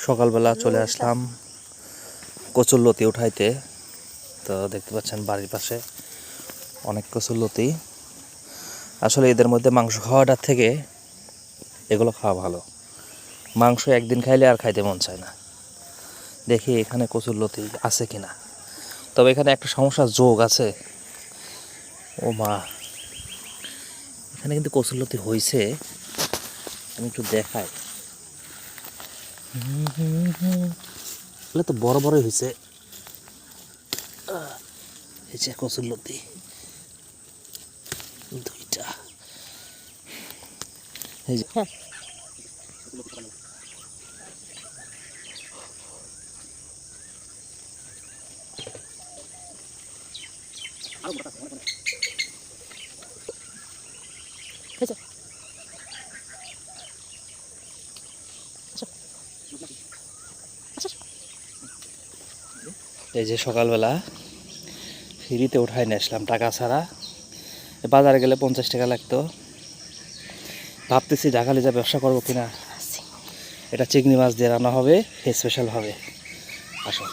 সকালবেলা চলে আসলাম কচুরলতি উঠাইতে। তো দেখতে পাচ্ছেন বাড়ির পাশে অনেক কচুরলতি। আসলে এদের মধ্যে মাংস খাওয়াটার থেকে এগুলো খাওয়া ভালো। মাংস একদিন খাইলে আর খাইতে মন চায় না। দেখি এখানে কচুরলতি আছে কিনা। তবে এখানে একটা সমস্যা যোগ আছে। ও মা, এখানে কিন্তু কচুরলতি হয়েছে, আমি একটু দেখাই। এগুলো তো বড় বড়ই হয়েছে। এই যে কচুরলতি দুইটা, এই যে এই যে সকালবেলা ফ্রিতে উঠাই নিয়ে আসলাম টাকা ছাড়া। বাজারে গেলে 50 টাকা লাগতো। ভাবতেছি ঢাকালে যা ব্যবসা করবো কিনা। এটা চিংড়ি মাছ দিয়ে রান্না হবে স্পেশালভাবে। আসো।